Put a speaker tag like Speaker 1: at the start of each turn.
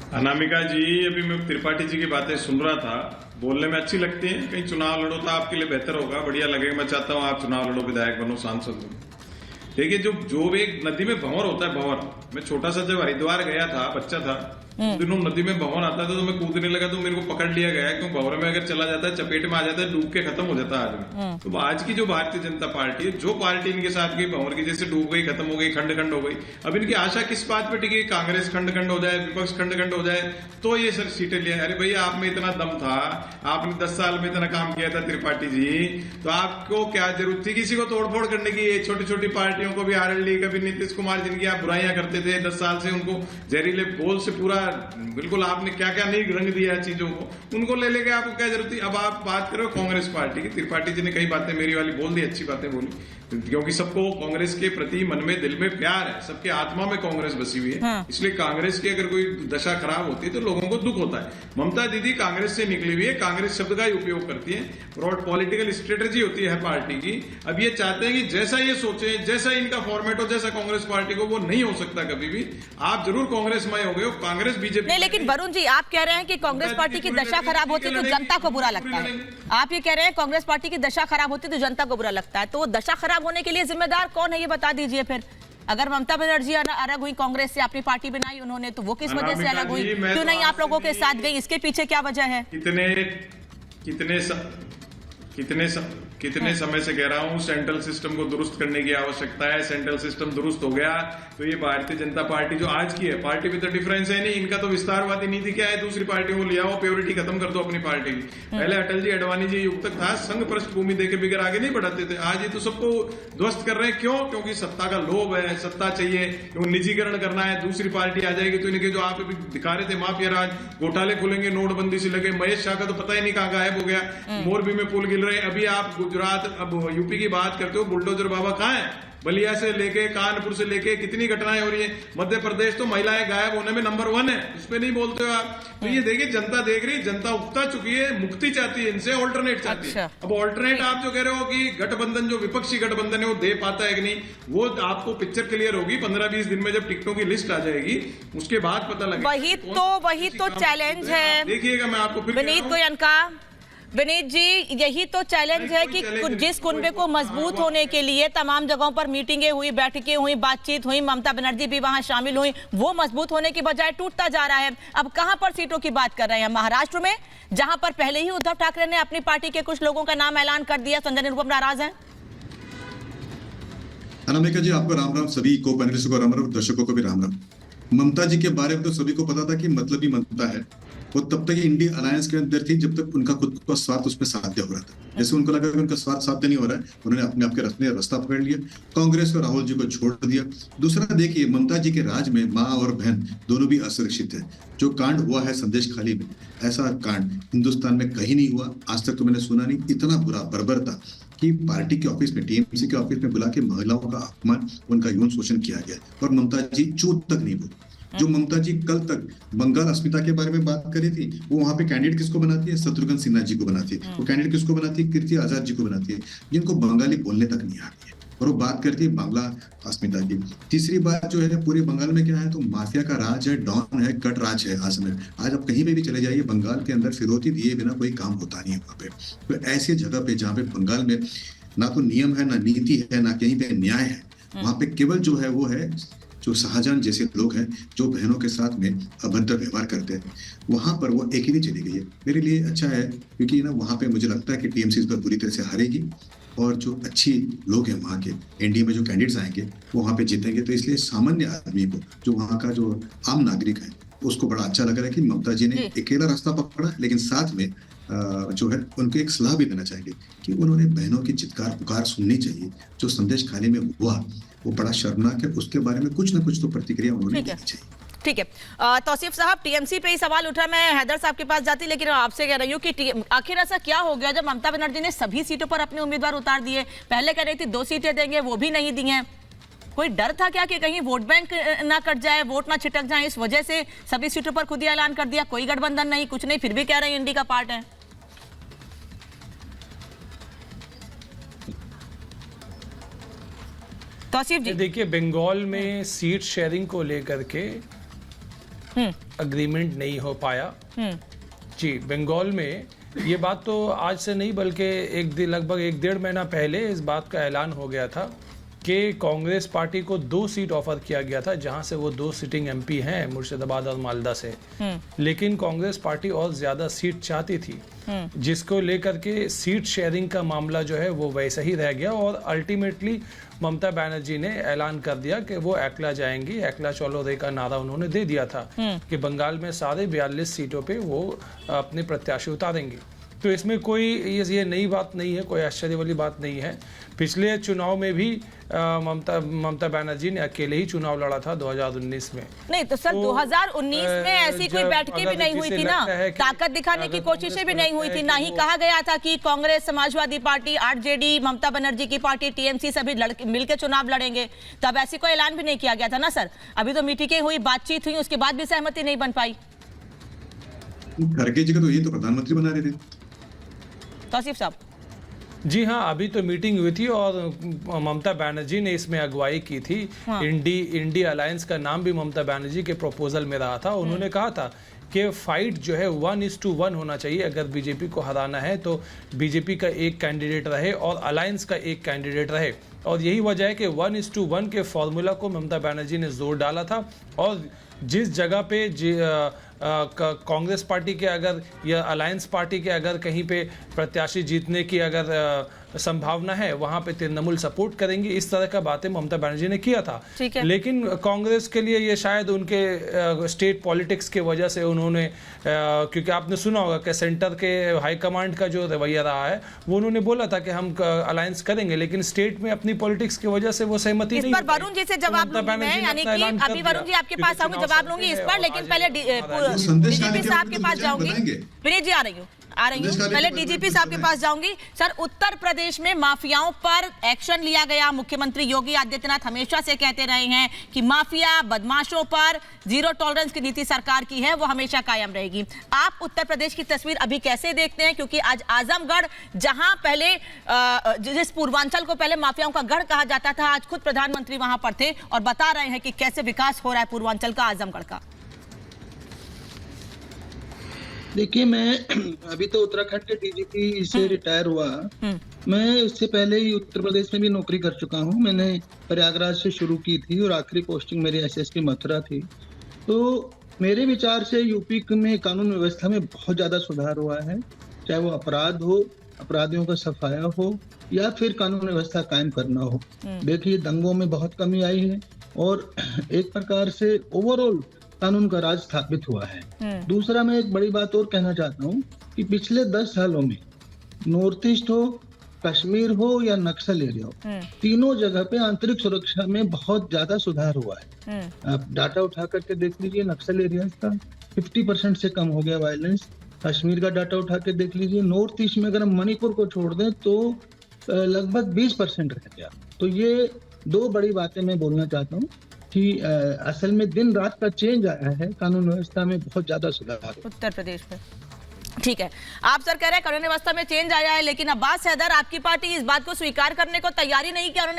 Speaker 1: अनामिका जी, अभी मैं त्रिपाठी जी की बातें सुन रहा था, बोलने में अच्छी लगती हैं। कहीं चुनाव लड़ो तो आपके लिए बेहतर होगा, बढ़िया लगेगा। मैं चाहता हूं आप चुनाव लड़ो, विधायक बनो, सांसद बनो। देखिए, जो भी एक नदी में भंवर होता है, भंवर, मैं छोटा सा जब हरिद्वार गया था, बच्चा था, उन दिनों नदी में भंवर आता था तो मैं कूदने लगा तो मेरे को पकड़ लिया गया, क्यों भंवर में अगर चला जाता है, चपेट में आ जाता है, डूब के खत्म हो जाता है आदमी। तो आज की जो भारतीय जनता पार्टी है, जो पार्टी इनके साथ गई, भंवर की जैसे डूब गई, खत्म हो गई, खंड खंड हो गई। अब इनकी आशा किस बात पे टिकी? कांग्रेस खंड खंड हो जाए, विपक्ष खंड खंड हो जाए तो ये सर सीटें लिया। अरे भैया, आप में इतना दम था, आपने 10 साल में इतना काम किया था त्रिपाठी जी, तो आपको क्या जरूरत थी किसी को तोड़फोड़ करने की? छोटी छोटी पार्टियों को भी आरएलडी, कभी नीतीश कुमार जिनकी आप बुराइयां करते थे 10 साल से, उनको जहरीले बोल से पूरा बिल्कुल आपने क्या क्या नहीं रंग दिया है चीजों को, उनको ले लेके आपको क्या जरूरत थी? अब आप बात करो कांग्रेस पार्टी की। त्रिपाठी जी ने कई बातें मेरी वाली बोल दी, अच्छी बातें बोली, क्योंकि सबको कांग्रेस के प्रति मन में, दिल में प्यार है, सबके आत्मा में कांग्रेस बसी हुई है।
Speaker 2: हाँ।
Speaker 1: इसलिए कांग्रेस की अगर कोई दशा खराब होती है तो लोगों को दुख होता है। ममता दीदी कांग्रेस से निकली हुई है, कांग्रेस शब्द का ही उपयोग करती है, ब्रॉड पॉलिटिकल स्ट्रेटेजी होती है पार्टी की। अब ये चाहते हैं कि जैसा ये सोचे, जैसा इनका फॉर्मेट हो, जैसा कांग्रेस पार्टी को, वो नहीं हो सकता कभी भी। आप जरूर कांग्रेसमय हो गए हो, कांग्रेस बीजेपी
Speaker 2: नहीं, लेकिन वरुण जी, आप कह रहे हैं कि कांग्रेस पार्टी की दशा खराब होती तो जनता को बुरा लगता है। आप ये कह रहे हैं कांग्रेस पार्टी की दशा खराब होती तो जनता को बुरा लगता है, तो दशा खराब होने के लिए जिम्मेदार कौन है ये बता दीजिए फिर। अगर ममता बनर्जी अलग हुई कांग्रेस से, अपनी पार्टी बनाई उन्होंने, तो वो किस वजह से अलग हुई? क्यों नहीं आप लोगों के साथ गई? इसके पीछे क्या वजह है?
Speaker 1: कितने समय से कह रहा हूं, सेंट्रल सिस्टम को दुरुस्त करने की आवश्यकता है। सेंट्रल सिस्टम दुरुस्त हो गया तो ये भारतीय जनता पार्टी जो आज की है, पार्टी में तो डिफरेंस है नहीं। इनका तो विस्तारवादी नीति क्या है, दूसरी पार्टियों को ले आओ, प्योरिटी खत्म कर दो अपनी पार्टी की। पहले अटल जी, अडवाणी जी युग तक था, संघ पृष्ठभूमि देके बिगड़ आगे नहीं बढ़ाते थे। आज ये तो सबको ध्वस्त कर रहे हैं। क्यों? क्योंकि सत्ता का लोभ है, सत्ता चाहिए, क्योंकि निजीकरण करना है। दूसरी पार्टी आ जाएगी तो इनके जो आप दिखा रहे थे माफिया राज, घोटाले खुलेंगे, नोटबंदी से लगे। महेश शाह का तो पता ही नहीं कहां गायब हो गया, मोरबी में पुल गिर रहे। अभी आप गुजरात, अब यूपी की बात करते हो, बुलडोजर बाबा कहां है? बलिया से लेके, कानपुर से लेके कितनी घटनाएं हो रही है। मध्य प्रदेश तो महिलाएं गायब होने में नंबर 1 है, उस पर नहीं बोलते हो आप। तो ये देखिए, जनता देख रही, जनता उगता चुकी है, मुक्ति चाहती है इनसे, ऑल्टरनेट चाहती है। अब ऑल्टरनेट आप जो कह रहे हो कि गठबंधन, जो विपक्षी गठबंधन है, वो दे पाता है कि नहीं, वो आपको पिक्चर क्लियर होगी 15-20 दिन में, जब टिकटों की लिस्ट आ जाएगी, उसके बाद पता लगेगा।
Speaker 2: वही तो चैलेंज है।
Speaker 1: देखिएगा, मैं आपको फिर
Speaker 2: विनीत गोयनका, विनीत जी, यही तो चैलेंज है कि जिस कुनबे को मजबूत होने के लिए तमाम जगहों पर मीटिंगें हुई, बैठकें हुई, बातचीत हुई, ममता बनर्जी भी वहां शामिल हुई, वो मजबूत होने की बजाय टूटता जा रहा है। अब कहां पर सीटों की बात कर रहे हैं? महाराष्ट्र में, जहां पर पहले ही उद्धव ठाकरे ने अपनी पार्टी के कुछ लोगों का नाम ऐलान कर दिया, संजय निरुपम नाराज है।
Speaker 3: अनामिका जी, आपको राम राम, सभी को पैनलिस्ट को राम राम, दर्शकों को भी राम राम। ममता जी के बारे में तो सभी को पता था कि मतलब ही ममता है। वो तब तक इंडिया अलायंस के अंदर थी जब तक उनका खुद का स्वार्थ उसमें साध्य हो रहा था। जैसे उनको लगा कि उनका स्वार्थ साध्य नहीं हो रहा है, उन्होंने अपने आप के रास्ता पकड़ लिया, कांग्रेस और राहुल जी को छोड़ दिया। दूसरा देखिए, ममता जी के राज में माँ और बहन दोनों भी असुरक्षित है। जो कांड हुआ है संदेश खाली में, ऐसा कांड हिंदुस्तान में कहीं नहीं हुआ आज तक, तो मैंने सुना नहीं। इतना बुरा बर्बर था कि पार्टी के ऑफिस में, टीएमसी के ऑफिस में बुला के महिलाओं का अपमान, उनका यौन शोषण किया गया और ममता जी चूत तक नहीं बोली। जो ममता जी कल तक बंगाल अस्मिता के बारे में बात करी थी, वो वहां पे कैंडिडेट किसको बनाती है? शत्रुघ्न सिन्हा जी को बनाती है। वो कैंडिडेट किसको बनाती है? कीर्ति आजाद जी को बनाती है, जिनको बंगाली बोलने तक नहीं आती है, और वो बात करती है बांग्ला अस्मिता की। तीसरी बात जो है, पूरे बंगाल में क्या है, तो माफिया का राज है, डॉन है, कट राज है। आज आप कहीं पे भी चले जाइए बंगाल के अंदर, फिरौती दिए बिना कोई काम होता नहीं है वहां पे। तो ऐसी जगह पे जहाँ पे बंगाल में ना तो नियम है, ना नीति है, ना कहीं पे न्याय है, वहां पे केवल जो है वो है जो शाहजहां जैसे लोग हैं, जो बहनों के साथ में अभद्र व्यवहार करते हैं। वहां पर वो अकेली चली गई है। मेरे लिए अच्छा है, क्योंकि ना वहां पे मुझे लगता है कि टीएमसी इस पर बुरी तरह से हारेगी, और जो अच्छी लोग हैं वहाँ के, एनडीए में जो कैंडिडेट्स आएंगे वो वहाँ पे जीतेंगे। तो इसलिए सामान्य आदमी को, जो वहाँ का जो आम नागरिक है, उसको बड़ा अच्छा लग रहा है कि ममता जी ने अकेला रास्ता पकड़ा, लेकिन साथ में जो है उनको एक सलाह भी देना चाहिए कि उन्होंने बहनों की चित्कार पुकार सुननी चाहिए। जो संदेश खाली में हुआ वो बड़ा शर्मनाक है, उसके बारे में कुछ ना कुछ तो प्रतिक्रिया उन्होंने देनी चाहिए।
Speaker 2: ठीक है, तौसीफ साहब, टीएमसी पे ही सवाल उठा, मैं हैदर साहब के पास जाती, लेकिन आपसे कह रही हूँ कि आखिर ऐसा क्या हो गया जब ममता बनर्जी ने सभी सीटों पर अपने उम्मीदवार उतार दिए? पहले कह रही थी 2 सीटें देंगे, वो भी नहीं दी हैं। कोई डर था क्या कि कहीं वोट बैंक ना कट जाए, वोट ना छिटक जाए, इस वजह से सभी सीटों पर खुद ही ऐलान कर दिया? कोई गठबंधन नहीं, कुछ नहीं, फिर भी कह रहे हैं इंडी का पार्ट है। तौसीफ जी,
Speaker 4: देखिए, बंगाल में सीट शेयरिंग को लेकर के अग्रीमेंट नहीं हो पाया। जी, बंगाल में ये बात तो आज से नहीं बल्कि लगभग 1-1.5 महीना पहले इस बात का ऐलान हो गया था कि कांग्रेस पार्टी को 2 सीट ऑफर किया गया था, जहां से वो 2 सिटिंग एमपी हैं मुर्शिदाबाद और मालदा से। लेकिन कांग्रेस पार्टी और ज्यादा सीट चाहती थी, जिसको लेकर के सीट शेयरिंग का मामला जो है वो वैसा ही रह गया और अल्टीमेटली ममता बनर्जी ने ऐलान कर दिया कि वो एकला जाएंगी। एकला चलो रे का नारा उन्होंने दे दिया था कि बंगाल में सारे 42 सीटों पे वो अपने प्रत्याशी उतारेंगे। तो इसमें कोई ये नई बात नहीं है, कोई आश्चर्य वाली बात नहीं है। पिछले चुनाव में भी ममता बनर्जी ने अकेले ही चुनाव लड़ा था 2019 में।
Speaker 2: नहीं तो सर 2019 में ऐसी कोई बैठकें भी नहीं हुई थी ना, ताकत दिखाने की कोशिशें भी नहीं हुई थी, ना ही कहा गया था कि कांग्रेस, समाजवादी पार्टी, आरजेडी, ममता बनर्जी की पार्टी, टीएमसी सभी मिलकर चुनाव लड़ेंगे। तब ऐसी कोई ऐलान भी नहीं किया गया था ना सर। अभी तो मीटिंगें हुई, बातचीत हुई, उसके बाद भी सहमति नहीं बन पाई।
Speaker 3: खड़गे जी का तो ये तो प्रधानमंत्री बना रहे थे।
Speaker 2: तौसीफ साहब
Speaker 4: जी हाँ, अभी तो मीटिंग हुई थी और ममता बनर्जी ने इसमें अगुवाई की थी। इंडी अलायंस का नाम भी ममता बनर्जी के प्रपोजल में रहा था। उन्होंने कहा था कि फाइट जो है 1:1 होना चाहिए। अगर बीजेपी को हराना है तो बीजेपी का एक कैंडिडेट रहे और अलायंस का एक कैंडिडेट रहे, और यही वजह है कि 1:1 के फॉर्मूला को ममता बनर्जी ने जोर डाला था। और जिस जगह पे कांग्रेस पार्टी के अगर या अलायंस पार्टी के अगर कहीं पे प्रत्याशी जीतने की अगर संभावना है, वहां पे तृणमूल सपोर्ट करेंगी। इस तरह का बातें ममता बनर्जी ने किया था। लेकिन कांग्रेस के लिए ये शायद उनके स्टेट पॉलिटिक्स के वजह से उन्होंने क्योंकि आपने सुना होगा कि सेंटर के हाईकमांड का जो रवैया रहा है वो उन्होंने बोला था कि हम अलायंस करेंगे, लेकिन स्टेट में अपनी पॉलिटिक्स की वजह से वो सहमति नहीं।
Speaker 2: इस पर वरुण जी से जवाब लूंगी मैं, यानी कि अभी वरुण जी आपके पास आऊंगी, जवाब लूंगी इस पर, लेकिन पहले डीजीपी साहब के पास जाऊंगी। विनीत जी आ रही हूँ। पहले डीजीपी साहब के पास जाऊंगी। सर, उत्तर प्रदेश में माफियाओं पर एक्शन लिया गया। मुख्यमंत्री योगी आदित्यनाथ हमेशा से कहते रहे हैं कि माफिया, बदमाशों पर जीरो टॉलरेंस की नीति सरकार की है, वो हमेशा कायम रहेगी। आप उत्तर प्रदेश की तस्वीर अभी कैसे देखते हैं? क्योंकि आज आजमगढ़, जहां पहले जिस पूर्वांचल को पहले माफियाओं का गढ़ कहा जाता था, आज खुद प्रधानमंत्री वहां पर थे और बता रहे हैं कि कैसे विकास हो रहा है पूर्वांचल का, आजमगढ़ का।
Speaker 5: देखिए, मैं अभी तो उत्तराखंड के डीजीपी से रिटायर हुआ। मैं इससे पहले ही उत्तर प्रदेश में भी नौकरी कर चुका हूं। मैंने प्रयागराज से शुरू की थी और आखिरी पोस्टिंग मेरी एसएसपी मथुरा थी। तो मेरे विचार से यूपी में कानून व्यवस्था में बहुत ज्यादा सुधार हुआ है, चाहे वो अपराध हो, अपराधियों का सफाया हो, या फिर कानून व्यवस्था कायम करना हो। देखिए, दंगों में बहुत कमी आई है और एक प्रकार से ओवरऑल कानून का राज स्थापित हुआ है। दूसरा, मैं एक बड़ी बात और कहना चाहता हूँ कि पिछले 10 सालों में नॉर्थ ईस्ट हो, कश्मीर हो या नक्सल एरिया हो, तीनों जगह पे आंतरिक सुरक्षा में बहुत ज्यादा सुधार हुआ है। आप डाटा उठा करके देख लीजिए, नक्सल एरिया का 50% से कम हो गया वायलेंस। कश्मीर का डाटा उठा के देख लीजिए, नॉर्थ ईस्ट में अगर हम मणिपुर को छोड़ दें तो लगभग 20% रह गया। तो ये 2 बड़ी बातें मैं बोलना चाहता हूँ कि असल में दिन रात का चेंज आया है, कानून व्यवस्था में बहुत ज्यादा सुधार
Speaker 2: उत्तर प्रदेश में। ठीक है, आप सर कह रहे हैं कानून व्यवस्था में चेंज आया है, लेकिन अब्बास हैदर, आपकी पार्टी इस बात को स्वीकार करने को तैयारी नहीं किया।